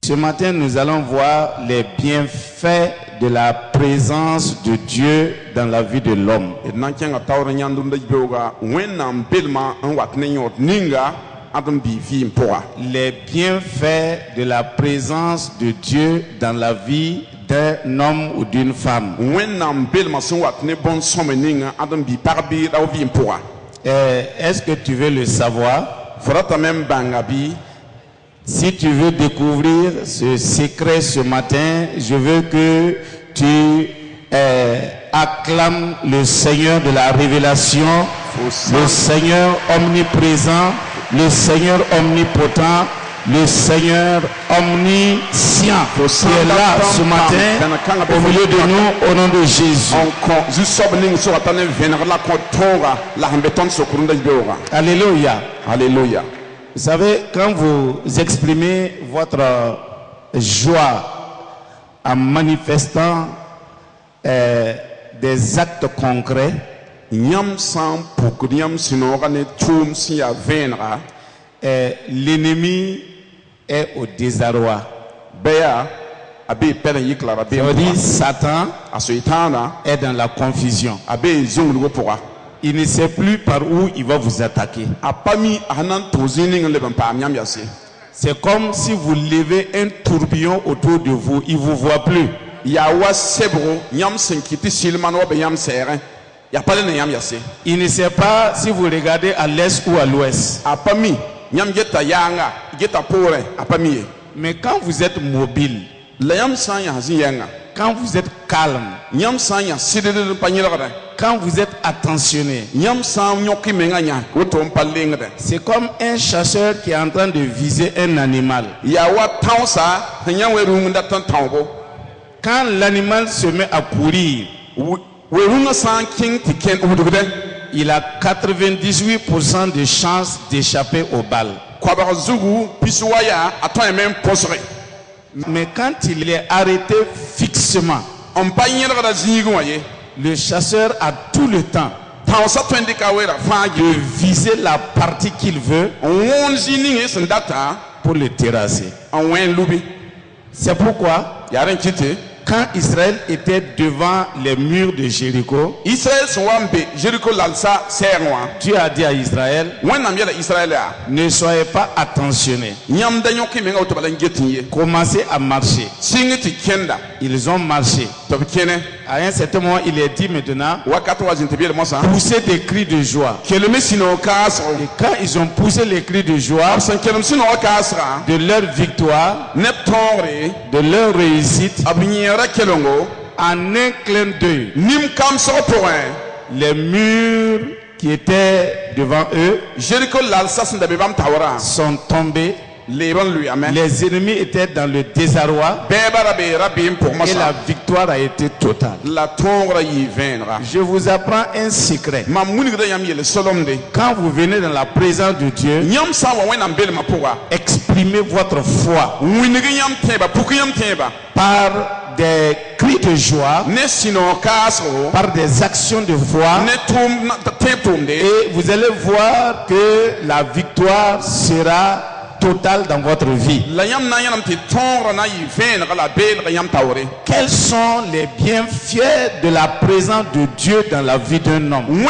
Ce matin, nous allons voir les bienfaits de la présence de Dieu dans la vie de l'homme. Les bienfaits de la présence de Dieu dans la vie d'un homme ou d'une femme. Est-ce que tu veux le savoir? Si tu veux découvrir ce secret ce matin, je veux que tu acclames le Seigneur de la révélation, le Seigneur omniprésent, le Seigneur omnipotent, le Seigneur omniscient qui est là ce matin au milieu de nous au nom de Jésus. Alléluia. Alléluia. Vous savez, quand vous exprimez votre joie en manifestant des actes concrets, l'ennemi est au désarroi. Satan est dans la confusion. Il ne sait plus par où il va vous attaquer. C'est comme si vous levez un tourbillon autour de vous, il ne vous voit plus. Il ne sait pas si vous regardez à l'est ou à l'ouest. Mais quand vous êtes mobile, quand vous êtes calme, quand vous êtes attentionné, c'est comme un chasseur qui est en train de viser un animal. Quand l'animal se met à courir, il a 98% de chances d'échapper aux balles. Mais quand il est arrêté fixement, le chasseur a tout le temps de viser la partie qu'il veut pour le terrasser. C'est pourquoi quand Israël était devant les murs de Jéricho, Dieu a dit à Israël, ne soyez pas attentionnés. Commencez à marcher. Ils ont marché. À un certain moment, il est dit maintenant, pousser des cris de joie. Et quand ils ont poussé les cris de joie, de leur victoire, de leur réussite, en un clin d'œil, les murs qui étaient devant eux sont tombés. Les ennemis étaient dans le désarroi et la victoire a été totale. Je vous apprends un secret. Quand vous venez dans la présence de Dieu, exprimez votre foi par des cris de joie, par des actions de foi, et vous allez voir que la victoire sera totale dans votre vie. Quels sont les bienfaits de la présence de Dieu dans la vie d'un homme?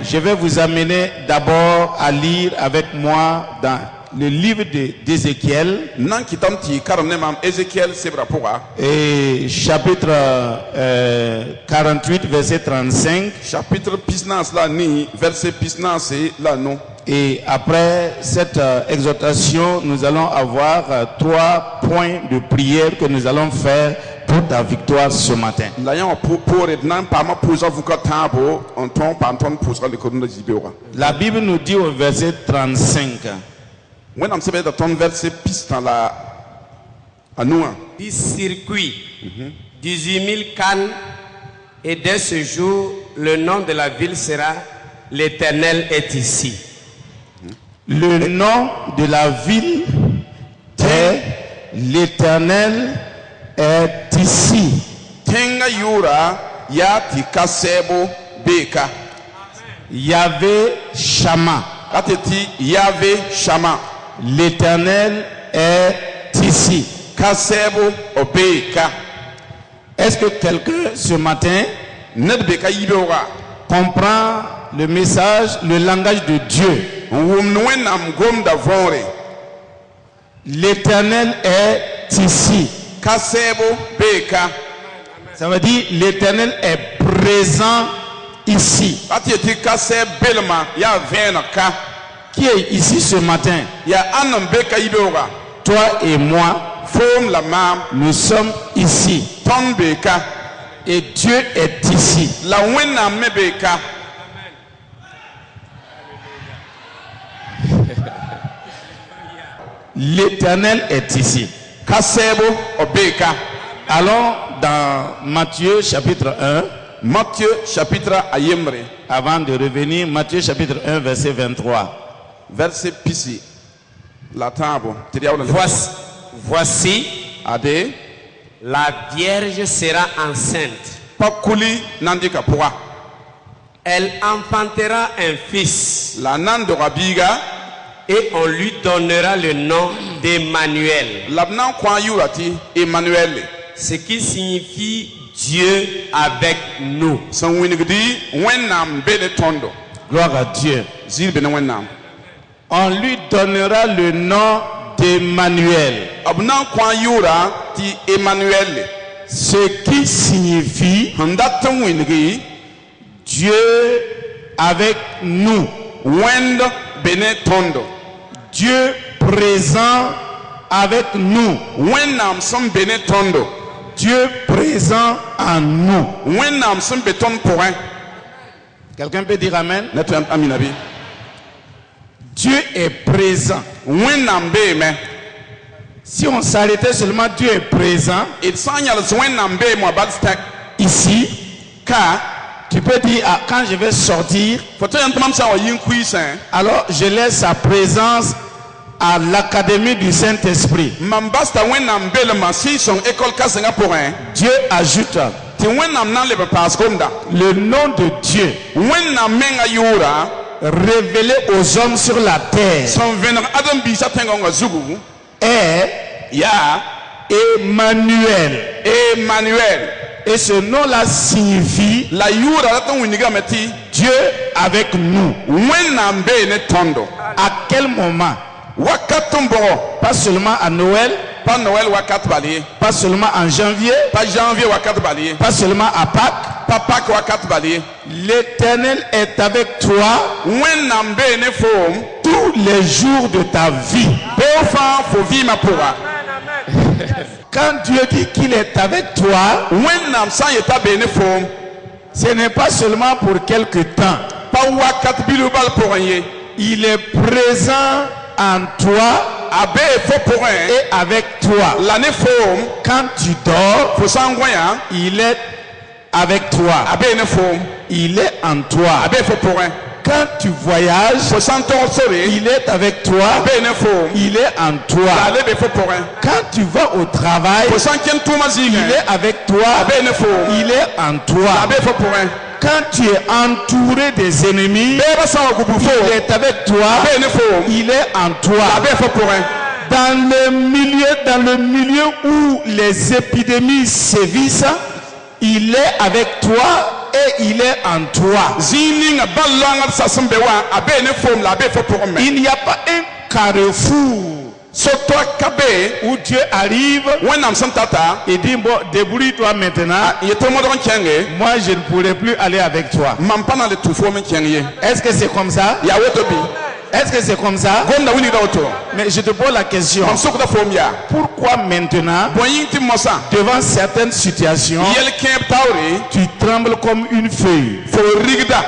Je vais vous amener d'abord à lire avec moi dans le livre d'Ézéchiel, et chapitre 48, verset 35. Et après cette exhortation, nous allons avoir 3 points de prière que nous allons faire pour ta victoire ce matin. La Bible nous dit au verset 35. Du circuit, 18 000 cannes, et dès ce jour, le nom de la ville sera l'Éternel est ici. Le nom de la ville est l'Éternel est ici. Yahvé Shama. Yahvé Shama. L'Éternel est ici. Kasebo obeka. Est-ce que quelqu'un ce matin Nedbeka yibora. comprend le message, le langage de Dieu? L'Éternel est ici. Kasebo beka. Ça veut dire l'Éternel est présent ici. Qui est ici ce matin? Toi et moi, nous sommes ici. Et Dieu est ici. L'Éternel est ici. Allons dans Matthieu chapitre 1. Matthieu chapitre ayembre. Avant de revenir, Matthieu chapitre 1 verset 23. Verset pisi. La table. Voici, Ade. la Vierge sera enceinte. Pakuli nandika poa. Elle enfantera un fils La nando rabiga. et on lui donnera le nom d'Emmanuel, Labnan kwa yurati Emmanuel. ce qui signifie Dieu avec nous. Son winigdi wenam bele tondo. Gloire à Dieu. Zil bene wenam. On lui donnera le nom d'Emmanuel. Abnan kwa yura ti Emmanuel. Ce qui signifie Handatan winigi Dieu avec nous. wend bene tondo. Dieu présent avec nous. Wenam som bene tondo. Dieu présent en nous. Wenam som beton point. Quelqu'un peut dire Amen? Notre aminabi. Dieu est présent. Wenam be me. Si on s'arrêtait seulement Dieu est présent It sanyal wenam be mo badstak. ici, Ka tu peux dire ah, quand je vais sortir, foto yantamam sa wa yin kuisen. alors je laisse sa présence à l'académie du Saint-Esprit. Mambasta wenam be le masi son école ka singaporein. Dieu ajoute Ti wenam nan le pas komda. le nom de Dieu Wenam menga yura. révélé aux hommes sur la terre Son vener adam bi sa tenga zugu. est Ya Emmanuel. Emmanuel. Et ce nom-là signifie La yura la ton winiga meti. Dieu avec nous. Wenam be ne tondo. À quel moment? Wakatumbo. Pas seulement à Noël, Pas Noël wakat bali. pas seulement en janvier, Pas janvier wakat bali. pas seulement à Pâques. Pas Pâques wakat bali. L'Éternel est avec toi Wenam be ne fom. tous les jours de ta vie. Beofa fo vi ma pora. Quand Dieu dit qu'il est avec toi, Wenam sa yeta be ne fom. ce n'est pas seulement pour quelque temps. Pa wakat bilubal porenye. Il est présent en toi Abe fo poren. et avec toi. La ne fom. Quand tu dors, Fo sangwaya. il est avec toi. Abe ne fom. Il est en toi. Abe fo poren. Quand tu voyages, Fo santor sori. il est avec toi. Abe ne fom. Il est en La toi. le be fo poren. Quand tu vas au travail, Fo sanken tuma il zine. est avec toi. Abe ne fom. Il est en toi. Abe fo poren. Quand tu es entouré des ennemis, Beba sa wakubu fo. il est avec toi. Abe ne fom. Il est en toi. Abe fo poren. Dans le milieu où les épidémies sévissent, il est avec toi et il est en toi. Zini nga balanga sasembe wa abe ne fom la abe fo poren. Il n'y a pas un carrefour Soto kabe où Dieu arrive wenam santata. et dit bon, débrouille-toi maintenant. Yete modon kenge. Moi, je ne pourrai plus aller avec toi. Mampana le tufo men kenge. Est-ce que c'est comme ça? Ya wotobi. Est-ce que c'est comme ça? Gonda wini da woto. Mais je te pose la question. On soko da fomia. Pourquoi maintenant, Boyin ti mosa. devant certaines situations, Yel kemp tawri. tu trembles comme une feuille? Fo rigda.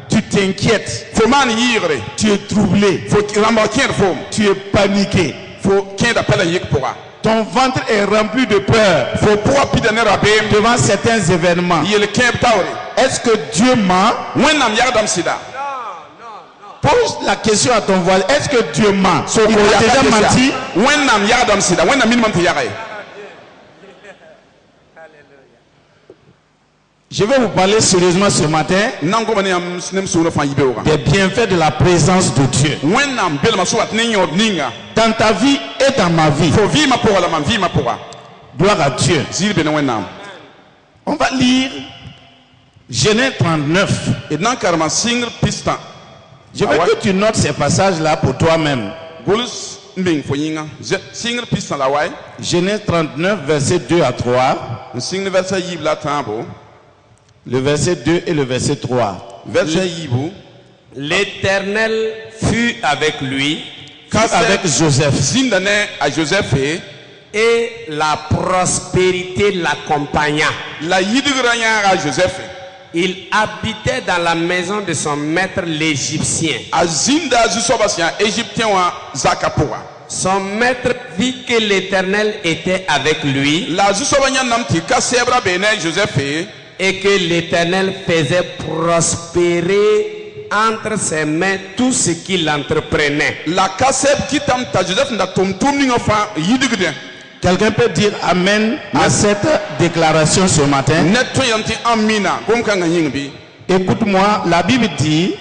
Tu t'inquiètes. Fo man yigre. Tu es troublé. Fo ramba kien fom. Tu es paniqué. Fo kien da pela yik pora. Ton ventre est rempli de peur Fo poa pidane rabem. devant certains événements. Yel kemp tawri. Est-ce que Dieu ment? Wenam yardam sida. Pose la question à ton voisin. Est-ce que Dieu ment? So Il a déjà menti. Wenam yardam sida. Wenam minimum te yare. Je vais vous parler sérieusement ce matin des bienfaits de la présence de Dieu dans ta vie et dans ma vie. Gloire à Dieu. On va lire Genèse 39. Je veux que tu notes ces passages-là pour toi-même. Genèse 39, versets 2 à 3. Le verset 2 et le verset 3. L'Éternel fut avec lui, avec Joseph. Et la prospérité l'accompagna. Il habitait dans la maison de son maître l'Égyptien. Son maître vit que l'Éternel était avec lui et que l'Éternel faisait prospérer entre ses mains tout ce qu'il entreprenait. Quelqu'un peut dire Amen à cette déclaration ce matin? Écoute-moi, la Bible dit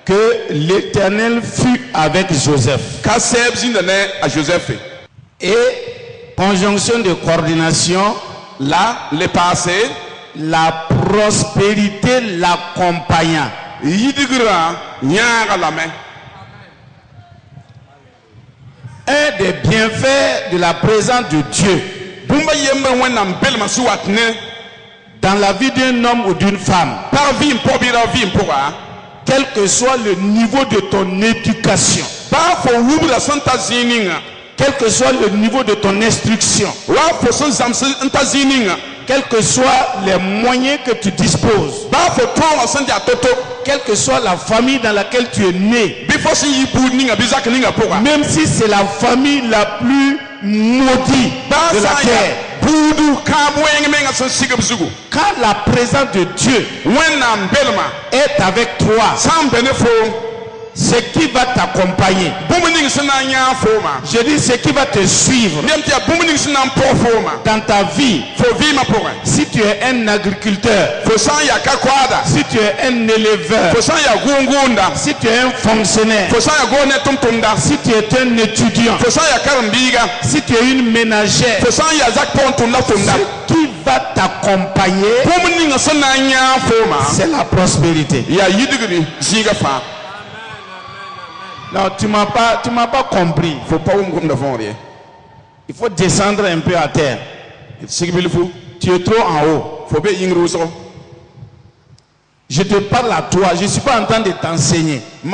que l'Éternel fut avec Joseph. Et conjonction de coordination, là, les passés, la prospérité l'accompagna. Un des bienfaits de la présence de Dieu dans la vie d'un homme ou d'une femme, quel que soit le niveau de ton éducation, quel que soit le niveau de ton instruction, quels que soient les moyens que tu disposes, quelle que soit la famille dans laquelle tu es né, même si c'est la famille la plus maudite de la terre, quand la présence de Dieu est avec toi, ce qui va t'accompagner, je dis ce qui va te suivre dans ta vie. Si tu es un agriculteur, si tu es un éleveur, si tu es un fonctionnaire, si tu es un étudiant, si tu es une ménagère, ce qui va t'accompagner, c'est la prospérité. Non, tu m'as pas compris. Il faut descendre un peu à terre. Tu es trop en haut. Je te parle à toi. Je ne suis pas en train de t'enseigner. Je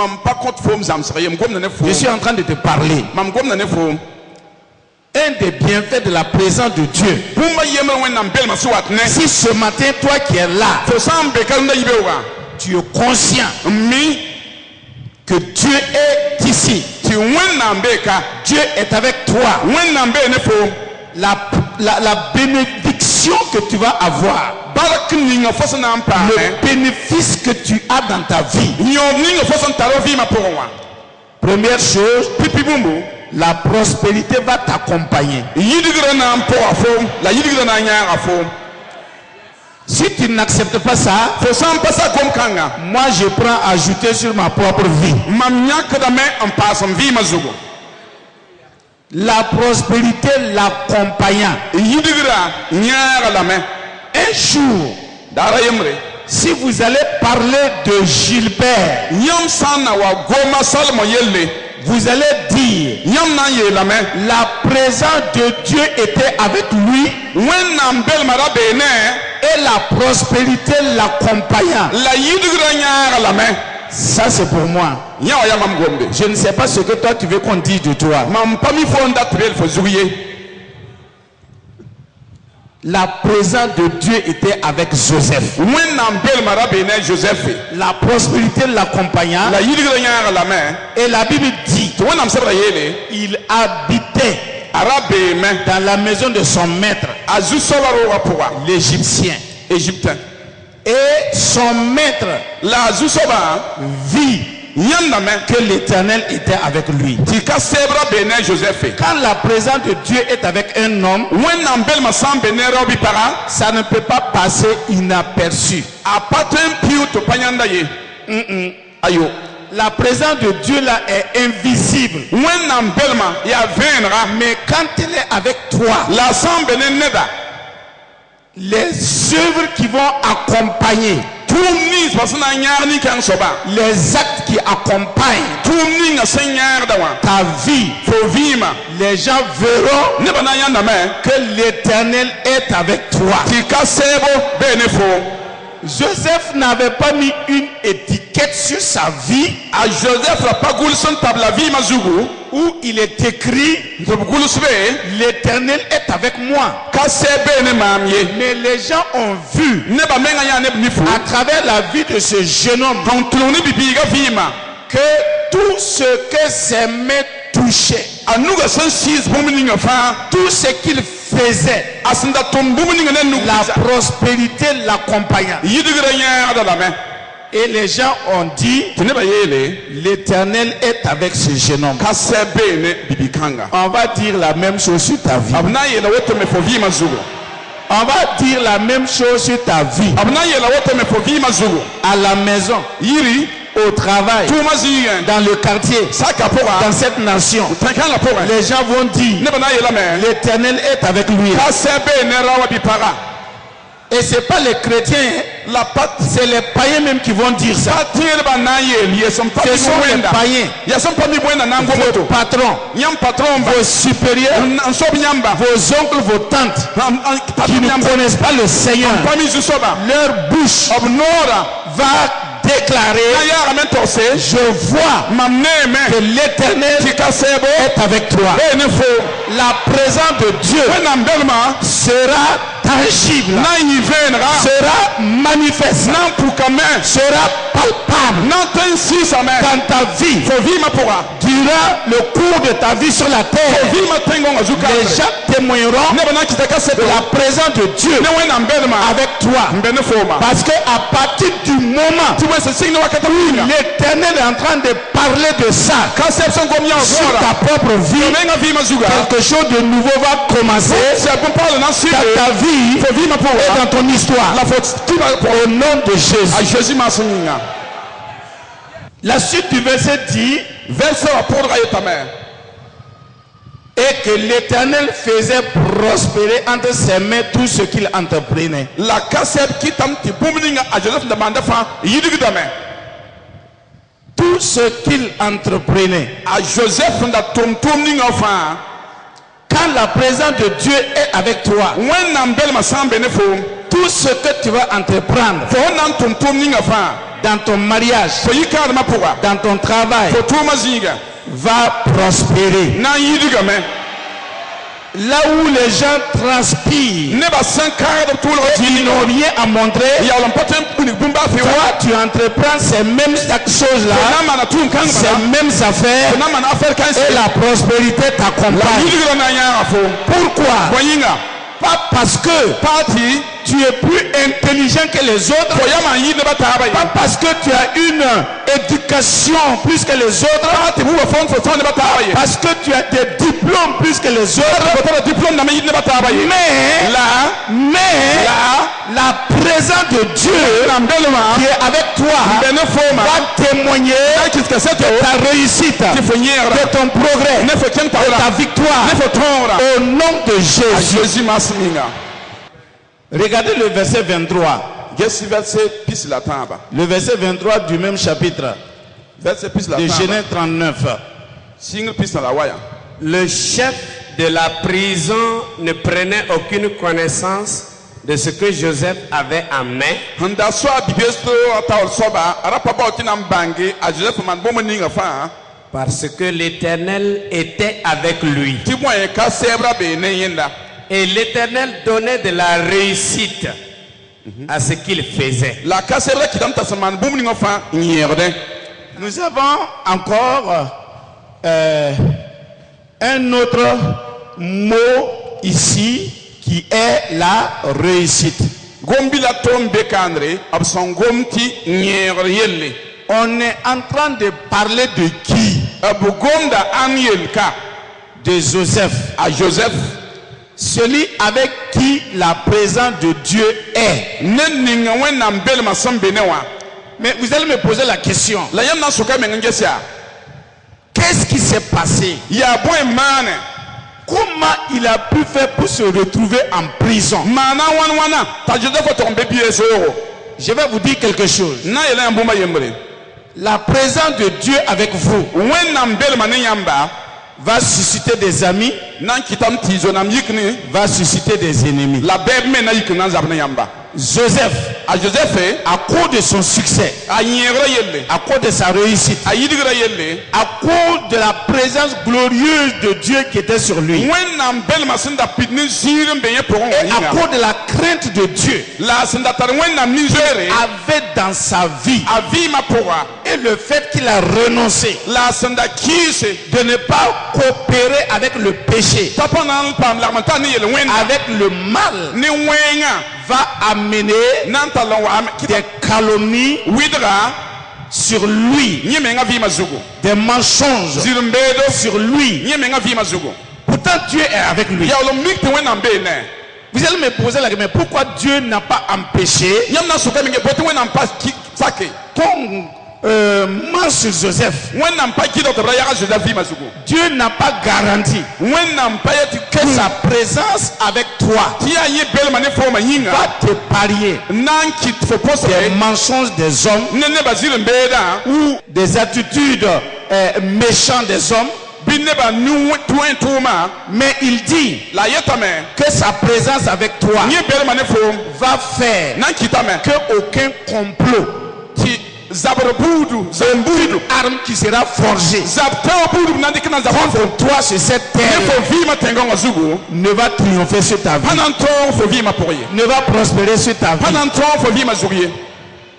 suis en train de te parler. Un des bienfaits de la présence de Dieu. Si ce matin, toi qui es là, tu es conscient que Dieu est ici, Dieu est avec toi, la bénédiction que tu vas avoir, le bénéfice que tu as dans ta vie. Première chose, la prospérité va t'accompagner. Si tu n'acceptes pas ça, moi je prends à ajouter sur ma propre vie. La prospérité l'accompagnant. Un jour, si vous allez parler de Gilbert, vous allez dire la présence de Dieu était avec lui et la prospérité l'accompagnant. Ça c'est pour moi. Je ne sais pas ce que toi tu veux qu'on dise de toi. La présence de Dieu était avec Joseph. La prospérité l'accompagnant. Et la Bible dit il habitait dans la maison de son maître, l'Égyptien. Et son maître vit que l'Éternel était avec lui. Quand la présence de Dieu est avec un homme, ça ne peut pas passer inaperçu. La présence de Dieu là est invisible. Mais quand elle est avec toi, les œuvres qui vont accompagner, les actes qui accompagnent ta vie, les gens verront que l'Éternel est avec toi. Joseph n'avait pas mis une étiquette sur sa vie où il est écrit l'Éternel est avec moi. Mais les gens ont vu à travers la vie de ce jeune homme que tout ce que ses mains touchaient, tout ce qu'il faisait, la prospérité l'accompagnait. Et les gens ont dit l'Éternel est avec ce jeune homme. On va dire la même chose sur ta vie. On va dire la même chose sur ta vie. À la maison, au travail, dans le quartier, dans cette nation, les gens vont dire l'Éternel est avec lui. Et ce n'est pas les chrétiens, c'est les païens même qui vont dire ça. Ce sont les païens, vos patrons, vos supérieurs, vos oncles, vos tantes, qui ne connaissent pas le Seigneur. Leur bouche va déclarer, je vois que l'Éternel est avec toi. La présence de Dieu sera tangible, sera manifeste, sera palpable dans ta vie. Durant le cours de ta vie sur la terre, les gens témoigneront de la présence de Dieu avec toi. Parce qu'à partir du moment où l'Éternel est en train de parler de ça sur ta propre vie, quelque chose de nouveau va commencer dans ta vie et dans ton histoire. Au nom de Jésus. La suite du verset dit et que l'Éternel faisait prospérer entre ses mains tout ce qu'il entreprenait. Tout ce qu'il entreprenait. Quand la présence de Dieu est avec toi, tout ce que tu vas entreprendre dans ton mariage, dans ton travail, va prospérer. Là où les gens transpirent, ils n'ont rien à montrer. Toi, tu entreprends ces mêmes choses-là, ces mêmes affaires, et la prospérité t'accompagne. Pourquoi? Pas parce que tu es plus intelligent que les autres, pas parce que tu as une éducation plus que les autres, parce que tu as des diplômes plus que les autres, mais la présence de Dieu qui est avec toi va témoigner de ta réussite, de ton progrès, de ta victoire, au nom de Jésus. Regardez le verset 23. Le verset 23 du même chapitre de Genèse 39. Le chef de la prison ne prenait aucune connaissance de ce que Joseph avait en main. Parce que l'Éternel était avec lui. Et l'Éternel donnait de la réussite à ce qu'il faisait. Nous avons encore un autre mot ici qui est la réussite. On est en train de parler de qui? De Joseph. À Joseph. Celui avec qui la présence de Dieu est. Mais vous allez me poser la question. Qu'est-ce qui s'est passé? Comment il a pu faire pour se retrouver en prison? Je vais vous dire quelque chose. La présence de Dieu avec vous va susciter des amis, va susciter des ennemis. Joseph, à cause de son succès, à cause de sa réussite, à cause de la présence glorieuse de Dieu qui était sur lui, et à cause de la crainte de Dieu qu'il avait dans sa vie, et le fait qu'il a renoncé de ne pas coopérer avec le péché, avec le mal, va amener des calomnies sur lui, des mensonges sur lui. Pourtant Dieu est avec lui. Vous allez me poser la question, pourquoi Dieu n'a pas empêché qu'on ment sur Joseph? Dieu n'a pas garanti que sa présence avec toi va te parier des mensonges des hommes ou des attitudes méchantes des hommes. Mais il dit que sa présence avec toi va faire qu'aucun complot, arme qui sera forgée contre toi sur cette terre ne va triompher sur ta vie, ne va prospérer sur ta vie.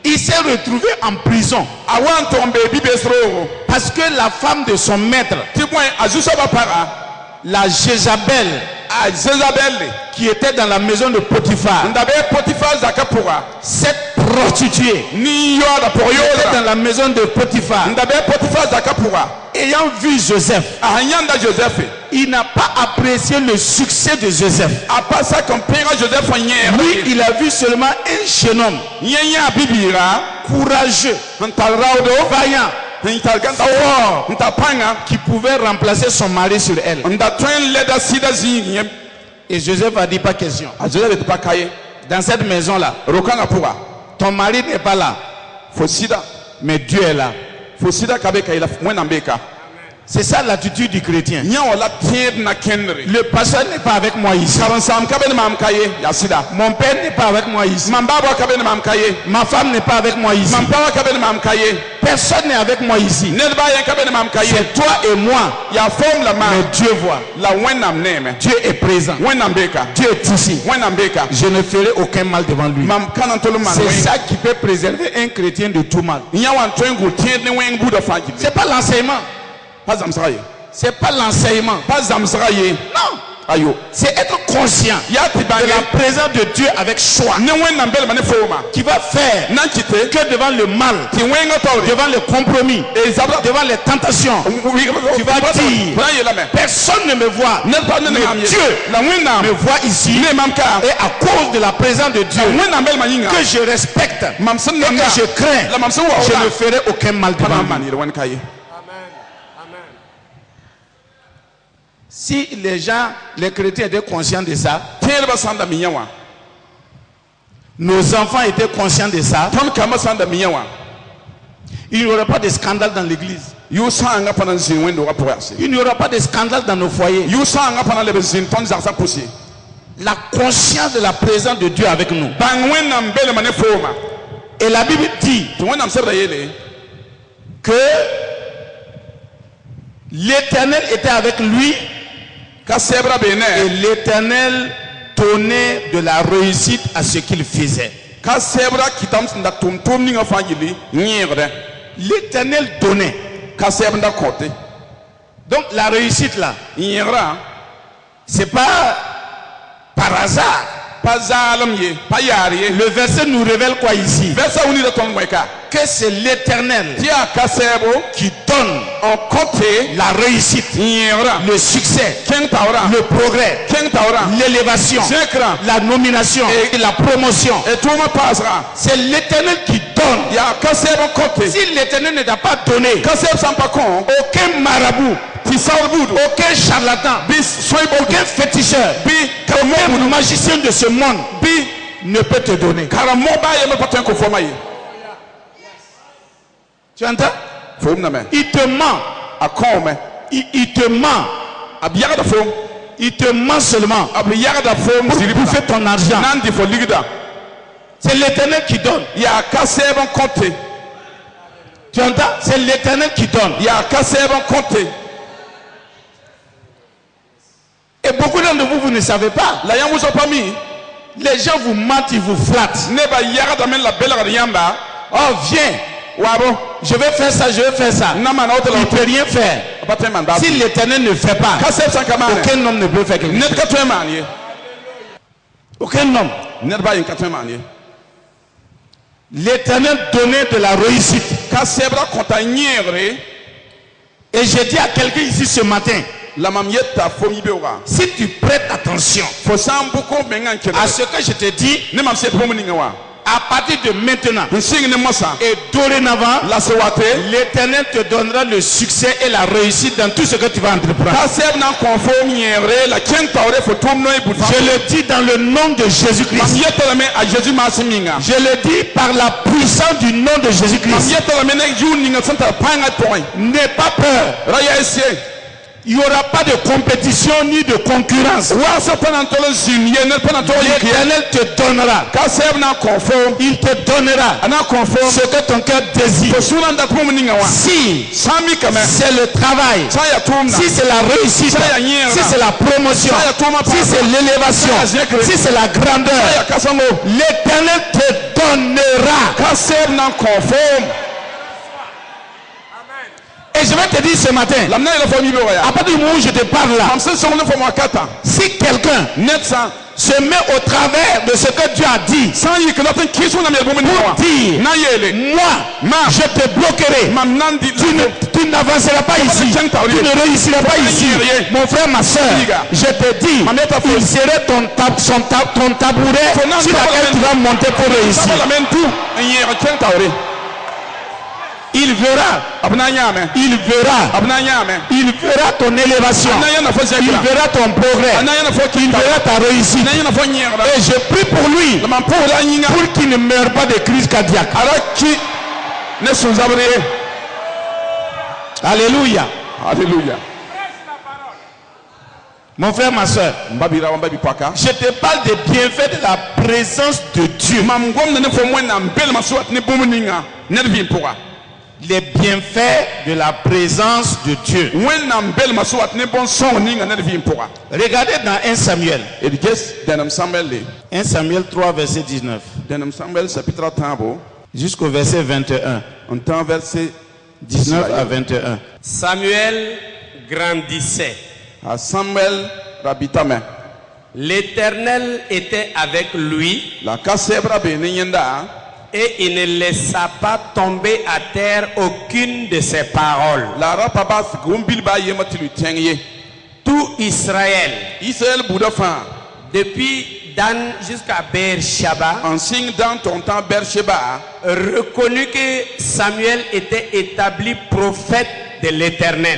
Il s'est retrouvé en prison parce que la femme de son maître, la Jézabel, qui était dans la maison de Potiphar, cette prostituée qui était dans la maison de Potiphar, ayant vu Joseph, il n'a pas apprécié le succès de Joseph. Lui, il a vu seulement un jeune homme courageux, vaillant, qui pouvait remplacer son mari sur elle. Et Joseph a dit pas question. Dans cette maison-là, ton mari n'est pas là, mais Dieu est là. C'est ça l'attitude du chrétien. Le pasteur n'est pas avec moi ici. Mon père n'est pas avec moi ici. Ma femme n'est pas avec moi ici. Personne n'est avec moi ici. C'est toi et moi. Mais Dieu voit. Dieu est présent. Dieu est ici. Je ne ferai aucun mal devant lui. C'est ça qui peut préserver un chrétien de tout mal. C'est pas l'enseignement. C'est pas l'enseignement. Non. C'est être conscient de la présence de Dieu avec choix qui va faire que devant le mal, devant le compromis, devant les tentations, tu vas dire personne ne me voit, mais Dieu me voit ici, et à cause de la présence de Dieu que je respecte et que je crains, je ne ferai aucun mal devant lui. Si les chrétiens étaient conscients de ça, nos enfants étaient conscients de ça, il n'y aura pas de scandale dans l'église. Il n'y aura pas de scandale dans nos foyers. La conscience de la présence de Dieu avec nous. Et la Bible dit que l'Éternel était avec lui. Et l'Éternel donnait de la réussite à ce qu'il faisait. L'Éternel donnait. Donc la réussite là, c'est pas par hasard. Le verset nous révèle quoi ici? Que c'est l'Éternel qui donne en côté la réussite, le succès, le progrès, l'élévation, la nomination et la promotion. C'est l'Éternel qui donne. Si l'Éternel ne t'a pas donné, aucun marabout, aucun charlatan, aucun féticheur, aucun magicien de ce monde ne peut te donner. Tu entends? Il te ment. Il te ment. Il te ment seulement pour bouffer ton argent. C'est l'Éternel qui donne. Tu entends? C'est l'Éternel qui donne. Et beaucoup d'entre vous, vous ne savez pas. Les gens vous mentent, ils vous flattent. Oh, viens. Je vais faire ça, je vais faire ça. Il ne peut rien faire. Si l'Éternel ne fait pas, aucun homme ne peut faire quelque chose. Aucun homme. L'Éternel donnait de la réussite. Et je dis à quelqu'un ici ce matin, si tu prêtes attention à ce que je te dis, à partir de maintenant et dorénavant, l'Éternel te donnera le succès et la réussite dans tout ce que tu vas entreprendre. Je le dis dans le nom de Jésus-Christ. Je le dis par la puissance du nom de Jésus-Christ. N'aie pas peur. Il n'y aura pas de compétition ni de concurrence. L'Éternel te donnera. Il te donnera ce que ton cœur désire. Si c'est le travail, si c'est la réussite, si c'est la promotion, si c'est l'élévation, si c'est la grandeur, l'Éternel te donnera. Et je vais te dire ce matin, à partir du moment où je te parle là, si quelqu'un se met au travers de ce que Dieu a dit pour dire, moi, je te bloquerai, tu n'avanceras pas ici, tu ne réussiras pas ici. Mon frère, ma soeur, je te dis, il serait ton tabouret sur lequel tu vas monter pour réussir. Il verra ton élévation, il verra ton progrès, il verra ta réussite. Et je prie pour lui, pour qu'il ne meure pas de crise cardiaque. Alléluia. Mon frère, ma soeur, je te parle des bienfaits de la présence de Dieu. Les bienfaits de la présence de Dieu. Regardez dans 1 Samuel. 1 Samuel 3, verset 19. Jusqu'au verset 21. 19 à 21. Samuel grandissait. L'Éternel était avec lui. Et il ne laissa pas tomber à terre aucune de ses paroles. Tout Israël, depuis Dan jusqu'à Beersheba, reconnut que Samuel était établi prophète de l'Éternel.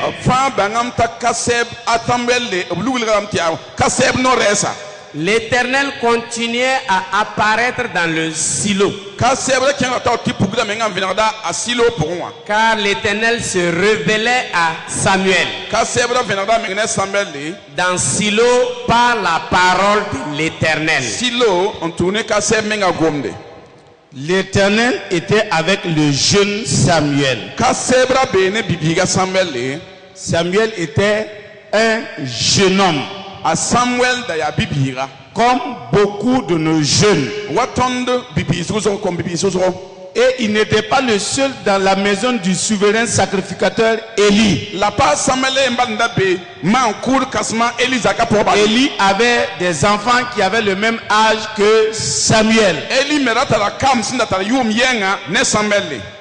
L'Éternel continuait à apparaître dans le silo. Car l'Éternel se révélait à Samuel dans Silo par la parole de l'Éternel. L'Éternel était avec le jeune Samuel. Samuel était un jeune homme. Comme beaucoup de nos jeunes. Et il n'était pas le seul dans la maison du souverain sacrificateur Élie. Élie avait des enfants qui avaient le même âge que Samuel.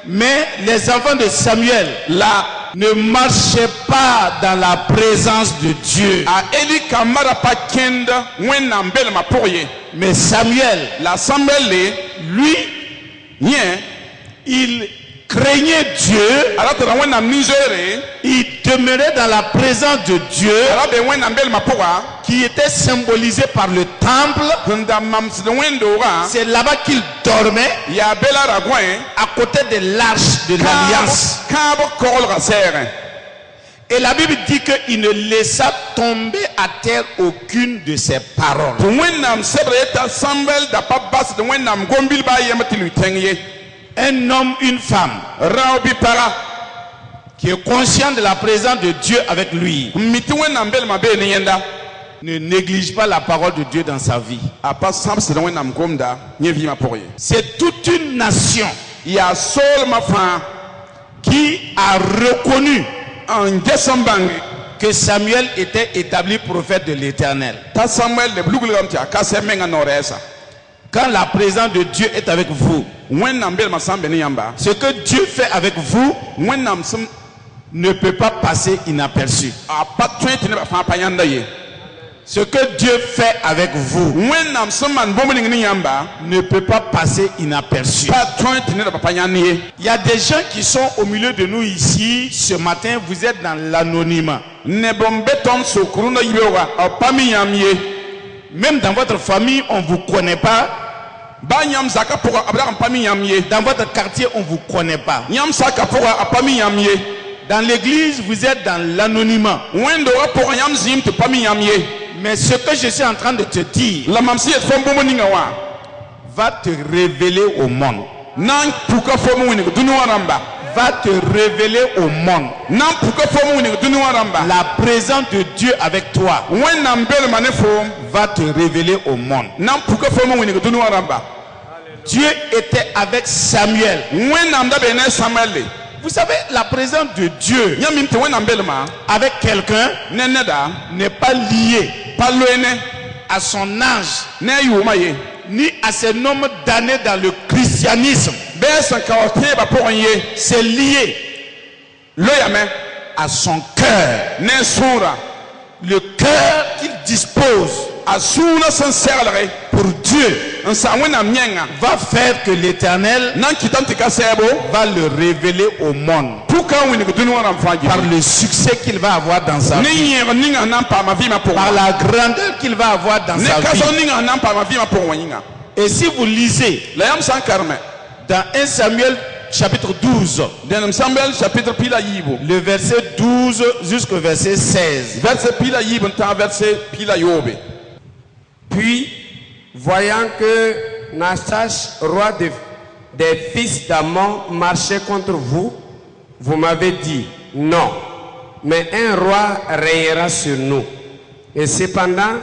Mais les enfants de Samuel ne marchaient pas dans la présence de Dieu. Mais Samuel, lui, il craignait Dieu, il demeurait dans la présence de Dieu qui était symbolisé par le temple. C'est là-bas qu'il dormait, à côté de l'arche de l'alliance. Et la Bible dit qu'il ne laissa tomber à terre aucune de ses paroles. Un homme, une femme qui est conscient de la présence de Dieu avec lui ne néglige pas la parole de Dieu dans sa vie. C'est toute une nation qui a reconnu que Samuel était établi prophète de l'Éternel. Quand la présence de Dieu est avec vous, ce que Dieu fait avec vous ne peut pas passer inaperçu. Ce que Dieu fait avec vous ne peut pas passer inaperçu. Il y a des gens qui sont au milieu de nous ici ce matin, vous êtes dans l'anonymat. Même dans votre famille, on ne vous connaît pas. Dans votre quartier, on ne vous connaît pas. Dans l'église, vous êtes dans l'anonymat. Mais ce que je suis en train de te dire va te révéler au monde. Va te révéler au monde la présence de Dieu avec toi. Va te révéler au monde. Dieu était avec Samuel. Vous savez, la présence de Dieu avec quelqu'un n'est pas liée à son âge ni à ses nombre d'années dans le christianisme. C'est lié à son cœur. Le cœur qu'il dispose pour Dieu va faire que l'Éternel va le révéler au monde par le succès qu'il va avoir dans sa vie, par la grandeur qu'il va avoir dans sa vie. Et si vous lisez dans 1 Samuel chapitre 12, le verset 12 jusqu'au verset 16. Puis, voyant que Nastash, roi des fils d'Ammon, marchait contre vous, vous m'avez dit, non, mais un roi régnera sur nous. Et cependant,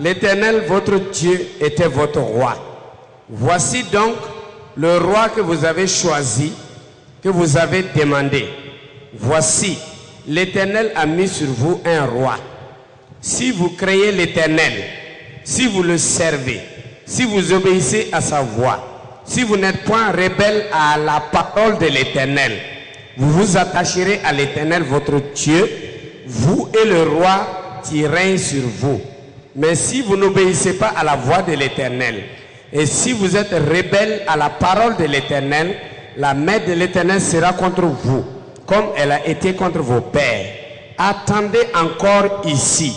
l'Éternel, votre Dieu, était votre roi. Voici donc le roi que vous avez choisi, que vous avez demandé. Voici, l'Éternel a mis sur vous un roi. Si vous craignez l'Éternel, si vous le servez, si vous obéissez à sa voix, si vous n'êtes point rebelle à la parole de l'Éternel, vous vous attacherez à l'Éternel votre Dieu, vous et le roi qui règne sur vous. Mais si vous n'obéissez pas à la voix de l'Éternel, et si vous êtes rebelle à la parole de l'Éternel, la main de l'Éternel sera contre vous, comme elle a été contre vos pères. Attendez encore ici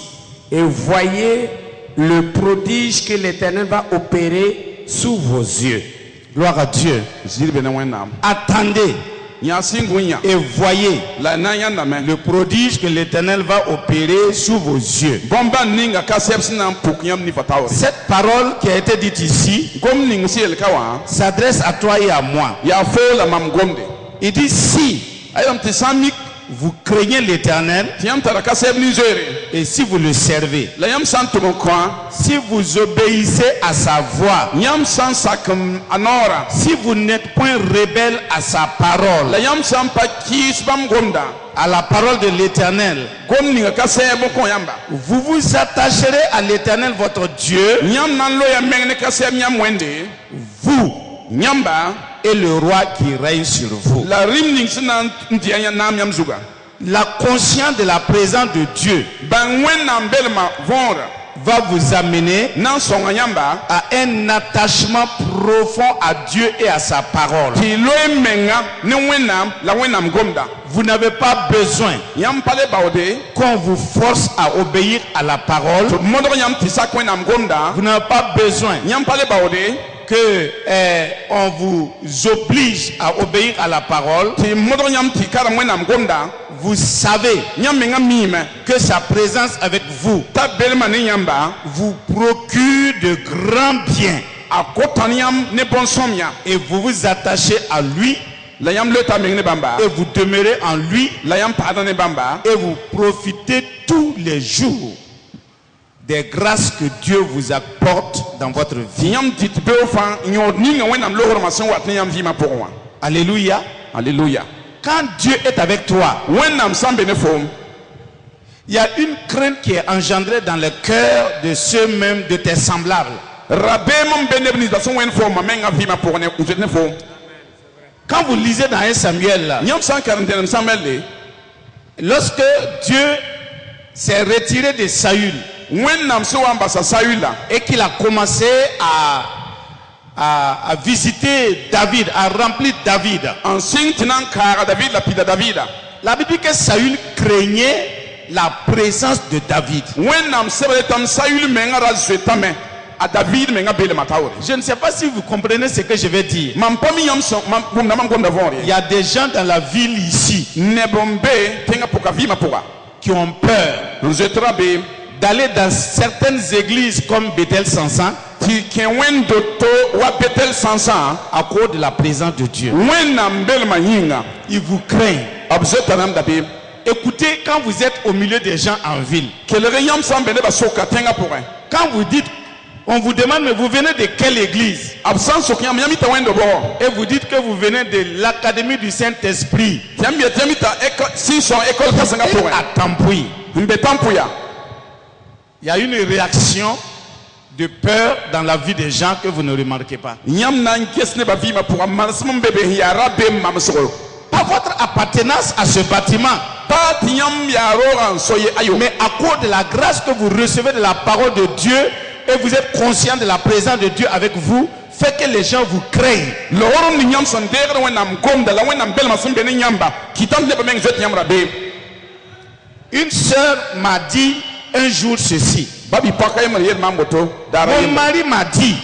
et voyez le prodige que l'Éternel va opérer sous vos yeux. Gloire à Dieu. Attendez et voyez le prodige que l'Éternel va opérer sous vos yeux. Cette parole qui a été dite ici s'adresse à toi et à moi. Il dit si vous craignez l'Éternel et si vous le servez, si vous obéissez à sa voix, si vous n'êtes point rebelle à sa parole, à la parole de l'Éternel, vous vous attacherez à l'Éternel votre Dieu, vous et le roi qui règne sur vous. La conscience de la présence de Dieu va vous amener à un attachement profond à Dieu et à sa parole. Vous n'avez pas besoin qu'on vous force à obéir à la parole. Vous n'avez pas besoin que on vous oblige à obéir à la parole. Vous savez que sa présence avec vous vous procure de grands biens et vous vous attachez à lui et vous demeurez en lui et vous profitez tous les jours des grâces que Dieu vous apporte dans votre vie. Alléluia. Alléluia. Quand Dieu est avec toi, il y a une crainte qui est engendrée dans le cœur de ceux-mêmes de tes semblables. Quand vous lisez dans 1 Samuel, lorsque Dieu s'est retiré de Saül et qu'il a commencé à visiter David, à remplir David, la Bible dit que Saül craignait la présence de David. Je ne sais pas si vous comprenez ce que je vais dire. Il y a des gens dans la ville ici qui ont peur d'aller dans certaines églises comme Bethel Sansan à cause de la présence de Dieu. Ils vous craignent. Écoutez, quand vous êtes au milieu des gens en ville, quand vous dites, on vous demande, mais vous venez de quelle église? Et vous dites que vous venez de l'académie du Saint-Esprit. Il y a une réaction de peur dans la vie des gens que vous ne remarquez pas. Pas votre appartenance à ce bâtiment, mais à cause de la grâce que vous recevez de la parole de Dieu et vous êtes conscient de la présence de Dieu avec vous, fait que les gens vous craignent. Une sœur m'a dit un jour ceci. Mon mari m'a dit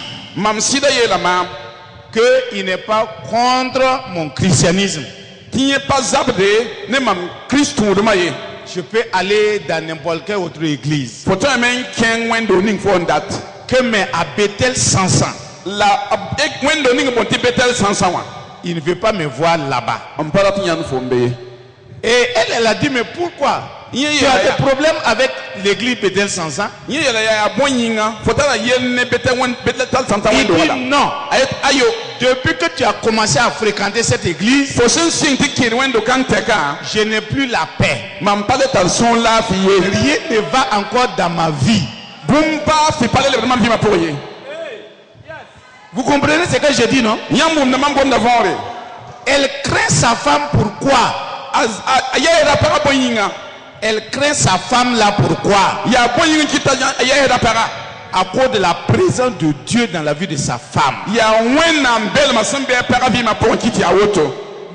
qu'il n'est pas contre mon christianisme. Je peux aller dans n'importe quelle autre église. Que mais à Bethel Sansan, il ne veut pas me voir là-bas. Et elle a dit, mais pourquoi? Tu as des problèmes avec l'église Bethel Sansan? Il dit non. Depuis que tu as commencé à fréquenter cette église, je n'ai plus la paix. Rien ne va encore dans ma vie. Vous comprenez ce que je dis, non? Elle craint sa femme, pourquoi? Elle craint sa femme là, pourquoi? À cause de la présence de Dieu dans la vie de sa femme.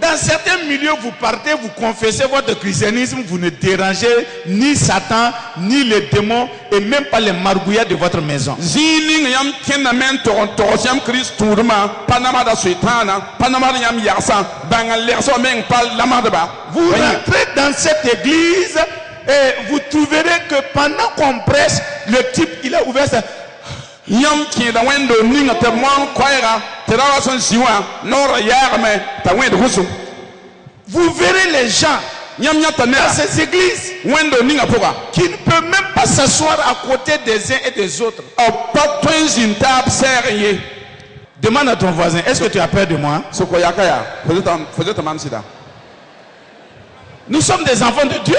Dans certains milieux, vous partez, vous confessez votre christianisme, vous ne dérangez ni Satan, ni les démons, et même pas les margouillards de votre maison. Vous rentrez dans cette église et vous trouverez que pendant qu'on prêche, le type, il a ouvert sa... Vous verrez les gens dans ces églises qui ne peut même pas s'asseoir à côté des uns et des autres. Demande à ton voisin, est-ce que tu as peur de moi? Nous sommes des enfants de Dieu.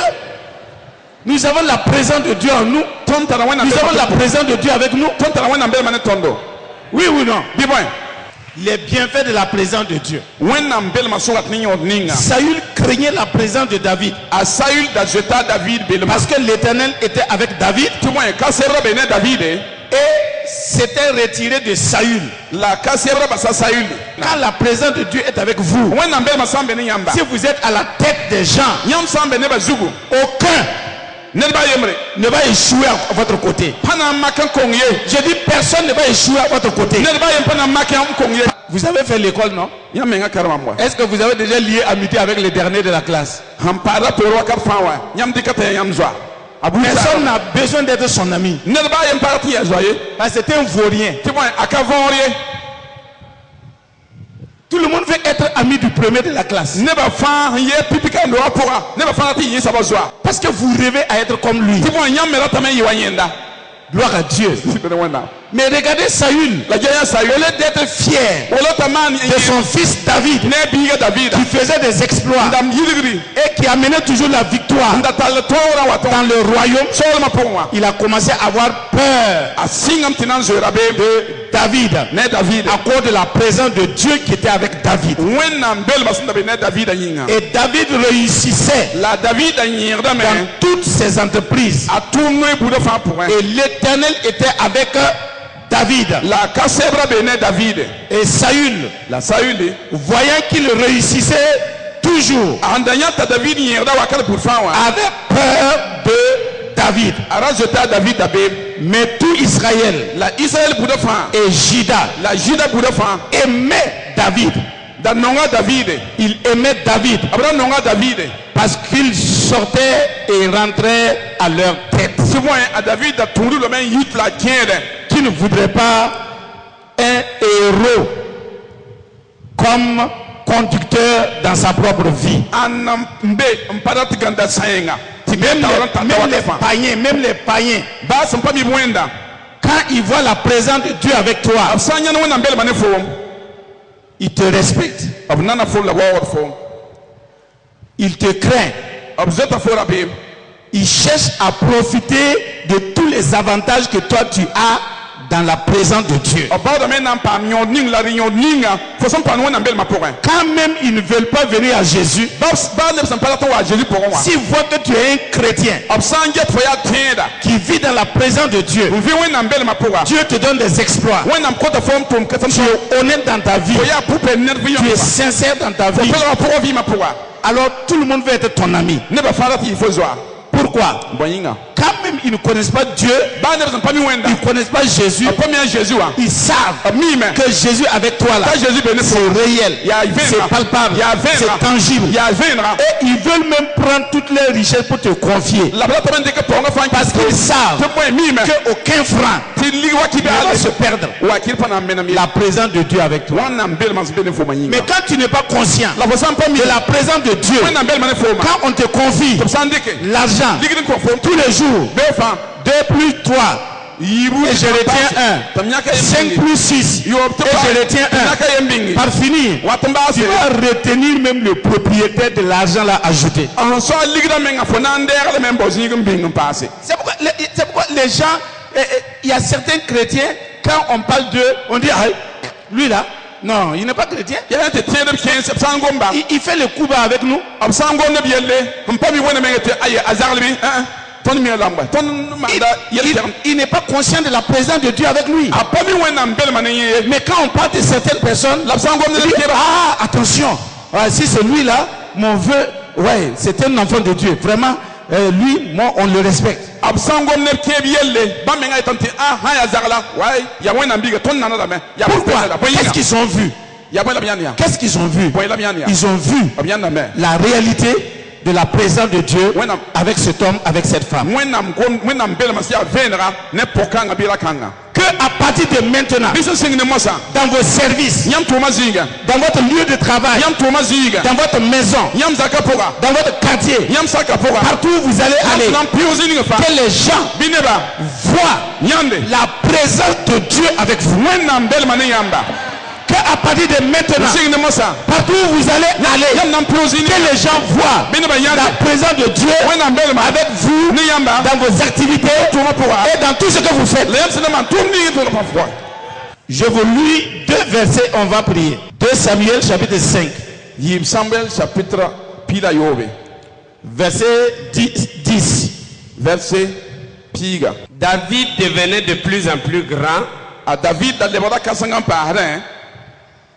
Nous avons la présence de Dieu en nous. Nous avons la présence de Dieu avec nous. Oui ou non? Les bienfaits de la présence de Dieu. Saül craignait la présence de David. Parce que l'Éternel était avec David. Et s'était retiré de Saül. Quand la présence de Dieu est avec vous, si vous êtes à la tête des gens, aucun ne va échouer à votre côté. Je dis personne ne va échouer à votre côté. Vous avez fait l'école, non? Est-ce que vous avez déjà lié amitié avec les derniers de la classe? Personne n'a besoin d'être son ami. C'est un vaurien. Tout le monde veut être ami du premier de la classe. Parce que vous rêvez à être comme lui. Gloire à Dieu. Mais regardez Saül, au lieu d'être fier de son fils David, qui faisait des exploits et qui amenait toujours la victoire dans le royaume, il a commencé à avoir peur de David à cause de la présence de Dieu qui était avec David. Et David réussissait dans toutes ses entreprises. Et l'Éternel était avec David. Et Saül, voyant qu'il réussissait toujours, avait peur de David. Mais tout Israël et Juda aimait David. Il aimait David parce qu'il sortait et rentrait à leur tête. Qui ne voudrait pas un héros comme conducteur dans sa propre vie. Même les païens, quand ils voient la présence de Dieu avec toi, ils te respectent. Ils te craignent. Ils cherchent à profiter de tous les avantages que toi tu as dans la présence de Dieu. Quand même ils ne veulent pas venir à Jésus, s'ils voient que tu es un chrétien qui vit dans la présence de Dieu, Dieu te donne des exploits, tu es honnête dans ta vie, tu es sincère dans ta vie, alors tout le monde veut être ton ami. Pourquoi? Quand même ils ne connaissent pas Dieu, ils ne connaissent pas Jésus, ils savent que Jésus avec toi là, c'est réel, c'est palpable, c'est tangible. Et ils veulent même prendre toutes les richesses pour te confier. Parce qu'ils savent qu'aucun franc ne va se perdre. La présence de Dieu avec toi. Mais quand tu n'es pas conscient de la présence de Dieu, quand on te confie l'argent tous les jours, 2 plus 3 et je retiens 1, 5 plus 6 et je retiens 1, par finir tu vas retenir même le propriétaire de l'argent là ajouté. C'est pourquoi les gens, il y a certains chrétiens, quand on parle d'eux, on dit ah, lui là, non, il n'est pas chrétien. Il fait le coup bas avec nous. Il n'est pas conscient de la présence de Dieu avec lui. Mais quand on parle de certaines personnes, il dit, ah, attention, si c'est lui là, mon vœu, ouais, c'est un enfant de Dieu. Vraiment, lui, moi, on le respecte. Pourquoi? Qu'est-ce qu'ils ont vu? Qu'est-ce qu'ils ont vu? Ils ont vu la réalité de la présence de Dieu avec cet homme, avec cette femme. Que à partir de maintenant, dans vos services, dans votre lieu de travail, dans votre maison, dans votre quartier, partout où vous allez aller, que les gens voient la présence de Dieu avec vous. Qu'à partir de maintenant, partout où vous allez aller, que les gens voient la présence de Dieu avec vous dans vos activités et dans tout ce que vous faites. Je vous lis 2 versets, on va prier. 2 Samuel chapitre 5. Verset 10. Verset Piga. David devenait de plus en plus grand. À David,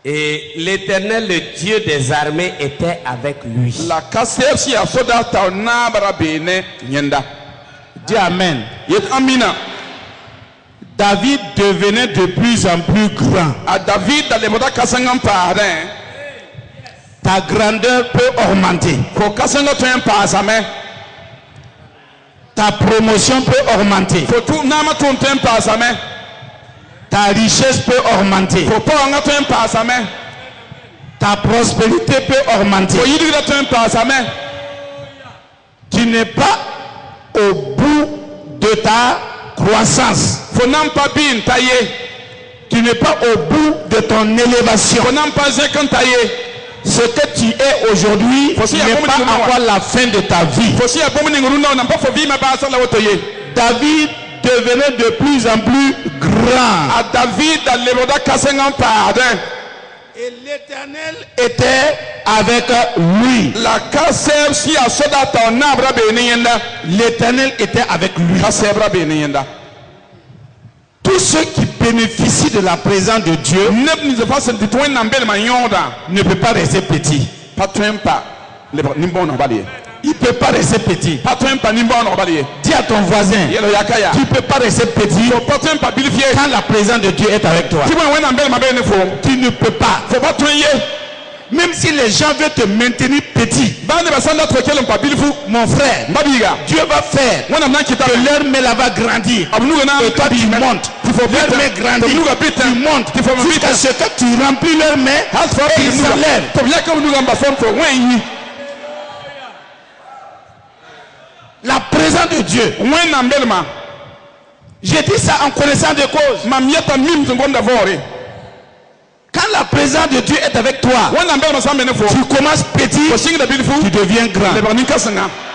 et l'Éternel, le Dieu des armées, était avec lui. La kasser si a soda ta nabra bene nyenda. Dis Amen. Yet amina. David devenait de plus en plus grand. À David dans les moda kasangam parin. Ta grandeur peut augmenter. Ko kasanga to un pasame. Ta promotion peut augmenter. Ko tu nama to un pasame. Ta richesse peut augmenter. Ko pa nga to un pasame. Ta prospérité peut augmenter. Ko yidi to un pasame. Tu n'es pas au bout de ta croissance. Faut n'en pas bien taillé. Tu n'es pas au bout de ton élévation. Faut n'en pas taillé. Ce que tu es aujourd'hui n'est pas encore la fin de ta vie. David devenait de plus en plus grand. Et l'Éternel était avec lui. L'Éternel était avec lui. Tous ceux qui bénéficient de la présence de Dieu ne peuvent pas rester petits. Il ne peut pas rester petit. Dis à ton voisin, tu ne peux pas rester petit quand la présence de Dieu est avec toi. Tu ne peux pas. Même si les gens veulent te maintenir petit, mon frère, Dieu va faire que leur main va grandir. Et toi tu montes. Leur main grandit. Tu montes. Jusqu'à ce que tu remplis leur main et ils s'enlèvent. La présence de Dieu. J'ai dit ça en connaissant de cause. Quand la présence de Dieu est avec toi, tu commences petit, tu deviens grand.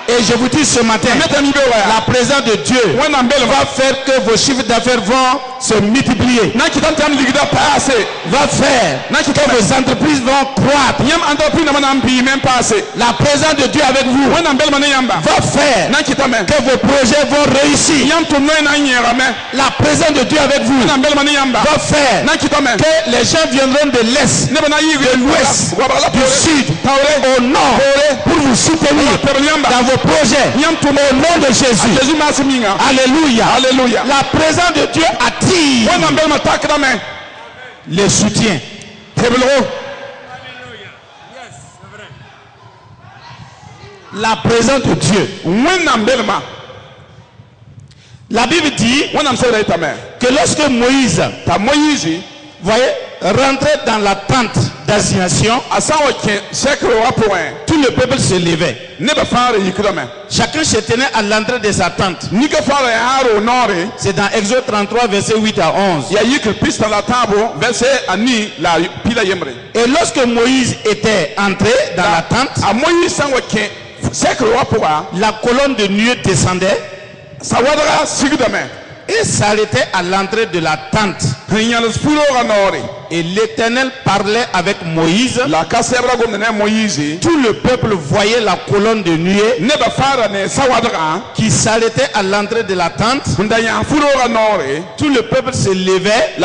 Et je vous dis ce matin, la présence de Dieu va faire que vos chiffres d'affaires vont se multiplier. Va faire que vos entreprises vont croître. La présence de Dieu avec vous va faire que vos projets vont réussir. La présence de Dieu avec vous va faire que les gens viendront de l'Est, de l'Ouest, du Sud, au Nord pour vous soutenir dans vos projets au nom de Jésus. Alléluia. Alléluia. La présence de Dieu attire les soutiens. La présence de Dieu. La Bible dit que lorsque Moïse, voyez, rentrait dans la tente d'assignation, tout le peuple se levait. Chacun se tenait à l'entrée de sa tente. C'est dans Exode 33, verset 8 à 11. Et lorsque Moïse était entré dans la tente, la colonne de nuée descendait et s'arrêtait à l'entrée de la tente. Et l'Éternel parlait avec Moïse. Tout le peuple voyait la colonne de nuée qui s'arrêtait à l'entrée de la tente. Tout le peuple se levait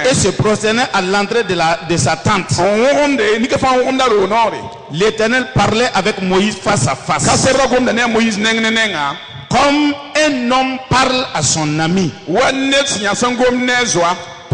et se prosternait à l'entrée de sa tente. L'Éternel parlait avec Moïse face à face, comme un homme parle à son ami.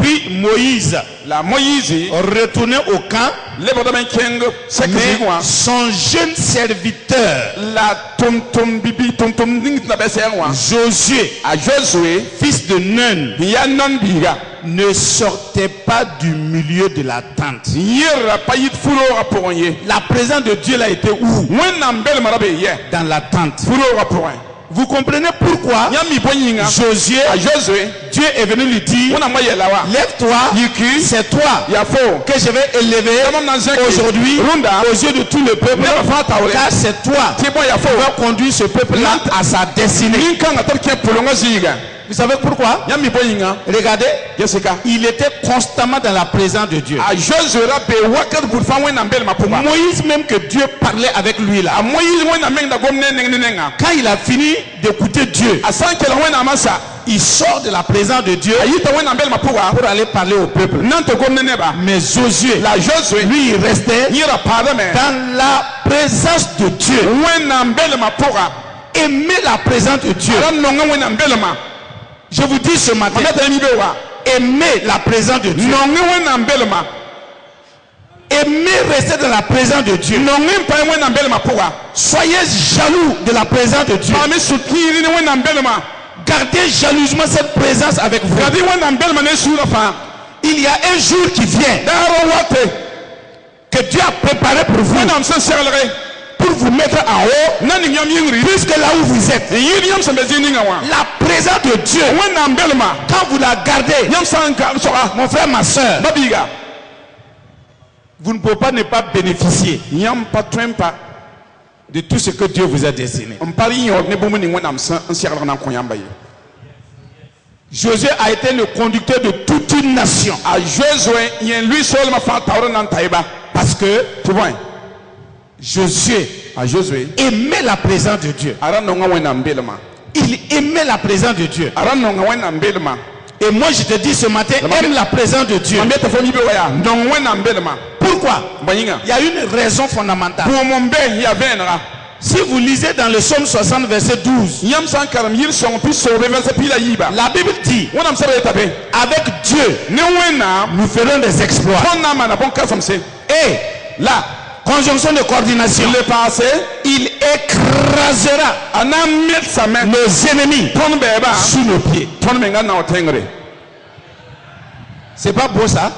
Puis Moïse la Moïse retournait au camp, le bodamen keng sek mais zigwa son jeune serviteur la tom bibi tom ning na beserwa Josué, a Josué fils de Nun, ya non biga ne sortait pas du milieu de la tente. yira payit fulo raporonye La présence de Dieu là était où? wena mbele marabe ye Dans la tente. fulo raporon Vous comprenez pourquoi nyami boyinga Josué, a Josué Dieu est venu lui dire, wona moye lawa lève-toi, yiki c'est toi ya fo que je vais élever aujourd'hui Runda aux yeux de tout le peuple, ne fa tawle car c'est toi ti boya fo qui vas conduire ce peuple-là à sa destinée. ni kan atab ke polonga ziga Vous savez pourquoi? nyami boyinga Regardez, Jessica il était constamment dans la présence de Dieu. a Josué rabe wakat bul fa wena mbele mapuba Moïse, même que Dieu parlait avec lui là, a Moïse wena mengda gomne nenga quand il a fini d'écouter Dieu, a sanke la wena masa il sort de la présence de Dieu ayita wena mbele mapuba pour aller parler au peuple. nanto gomne neba Mais Josué, la Josué lui, il restait yira pada me dans la présence de Dieu. wena mbele mapuba Aimer la présence de Dieu. ara nonga wena mbele ma Je vous dis ce matin, magata mi bewa aimer la présence de Dieu. nonga wena mbele ma Aimer rester dans la présence de Dieu. nonga mpa wena mbele mapuba Soyez jaloux de la présence de Dieu. pa me sutiri ni wena mbele ma Gardez jalousement cette présence avec vous. gadi wena mbele ma ne sura fa Il y a un jour qui vient daro wate que Dieu a préparé pour vous, wena mse serlere pour vous mettre en haut, nani nyam yingri puisque là où vous êtes, yiri nyam sambe zininga wa la présence de Dieu, wena mbele ma quand vous la gardez, nyam sanka soka mon frère, ma soeur, babiga vous ne pouvez pas ne pas bénéficier nyam patwempa de tout ce que Dieu vous a destiné. mpari yo ne bomu ni wena msa nsiakala na koyamba ye Josué a été le conducteur de toute une nation a Josué yen lui seul ma fa tawra nan taiba parce que tu vois Josué a Josué aimait la présence de Dieu. ara nonga wena mbele ma Il aimait la présence de Dieu. ara nonga wena mbele ma Et moi je te dis ce matin, aime la présence de Dieu. mbete fo mi be waya non wena mbele ma Pourquoi? bayinga Il y a une raison fondamentale. pour mon be ya venra Si vous lisez dans le psaume 60 verset 12, nyam san karam yir son pi so be verse pi la yiba la Bible dit, wona msabe tabe avec Dieu, ne wena nous ferons des exploits. fonna mana bon kasam se Et là conjonction de coordination, le passé il écrasera ana met sa main nos ennemis ton beba sous nos pieds. ton menga na otengre C'est pas beau ça?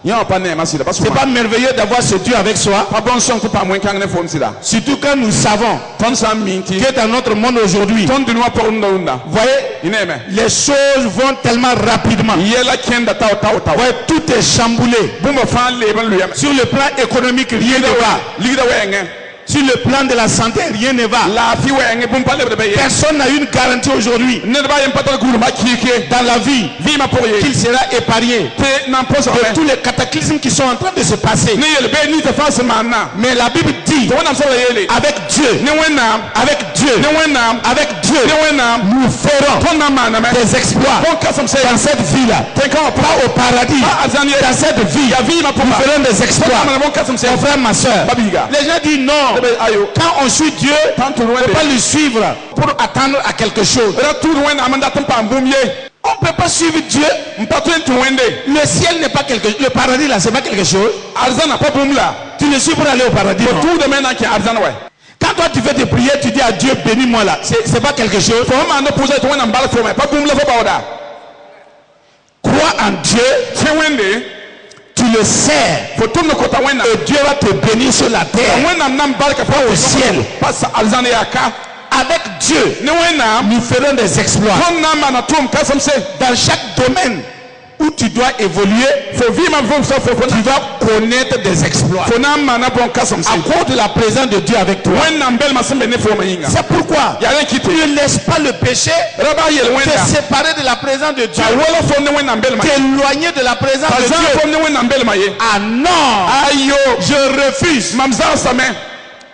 ya pa ne ma sida pas C'est pas merveilleux d'avoir ce Dieu avec soi? pas bon son pas moins kan ne fom sida Surtout quand nous savons ton sam minti que dans notre monde aujourd'hui, ton de noa por ndonda vous voyez, ineme les choses vont tellement rapidement. yela kenda taw taw taw Vous voyez, tout est chamboulé. bumba fa le ban luyam Sur le plan économique, rien ne va. ligida wenge Sur le plan de la santé, rien ne va. la fi wenge bumba le be Personne n'a une garantie aujourd'hui ne ba yem patal guru ma kike dans la vie vi ma pour ye qu'il sera épargné te nan poso de tous les cataclysmes qui sont en train de se passer. ne yel be ni te fa se manna Mais la Bible dit, to wona msa yele avec Dieu, ne wena avec Dieu, ne wena avec Dieu, ne wena nous ferons ton na mana me des exploits bon kasam se dans cette vie-là. te kan Pas au paradis, pas azani dans cette vie, ya vi ma pour nous ferons des exploits. bon kasam se Mon frère, ma soeur, babiga les gens disent non. ayo Quand on suit Dieu, tant on ne loin peut pas le suivre pour attendre à quelque chose. retour loin amanda tampa mbumye On ne peut pas suivre Dieu. mpato tu wende Le ciel n'est pas quelque chose. Le paradis là, c'est pas quelque chose. arzana pas bumla Tu le suis pour aller au paradis. non? tout de maintenant qui arzana ouais Quand toi tu fais tes prières, tu dis à Dieu, bénis-moi là. C'est pas quelque chose. faut ma no poser to wena mbala fo pas bumla fo bawda Crois en Dieu, che wende tu le sais. faut tout no kota wena Et Dieu va te bénir sur la terre. wena nam barka fa Au ciel. pas arzana ya ka Avec Dieu, ne wena nous ferons des exploits. ton na mana tum kasam se Dans chaque domaine où tu dois évoluer, faut vivre ma vie ça faut tu vas connaître des exploits. faut na mana bon kasam se À cause de la présence de Dieu avec toi. wena mbel masembe ne fo mayinga C'est pourquoi ya rien quitté ne laisse pas le péché raba yel te wenda séparer de la présence de Dieu. ta wala fo ne wena mbel ma T'éloigner de la présence ta de zan Dieu. fo ne wena mbel ma ye Ah non! ayo Je refuse mamza same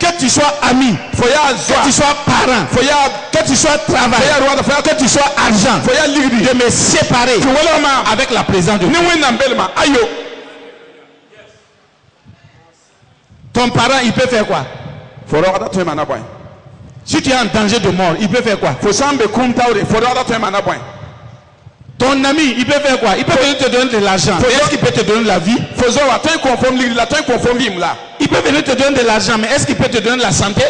que tu sois ami, faut ya que zwa tu sois parent, faut ya que tu sois travail, faut ya roi faut ya que tu sois argent, faut ya ligdi de me séparer tu wala ma avec la présence de ne Dieu. wena mbel ma ayo Ton parent, il peut faire quoi? faut roi to mana boy Si tu es en danger de mort, il peut faire quoi? faut sambe kum tawre faut roi to mana boy Ton ami, il peut faire quoi? Il peut venir te donner de l'argent. Mais est-ce qu'il peut te donner la vie? Il peut venir te donner de l'argent, mais est-ce qu'il peut te donner la santé?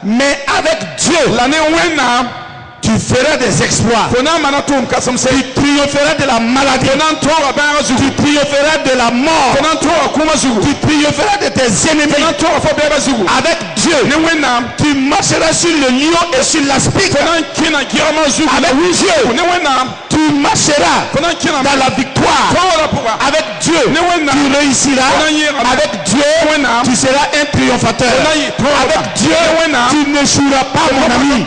Mais avec Dieu, tu feras des exploits. Tu triompheras de la maladie. Tu triompheras de la mort. Tu triompheras de tes ennemis. Avec Dieu, tu marcheras sur le lion et sur l'aspic. Avec Dieu, tu marcheras dans la victoire. Avec Dieu, tu réussiras. Avec Dieu, tu seras un triomphateur. Avec Dieu, tu n'échoueras pas, mon ami.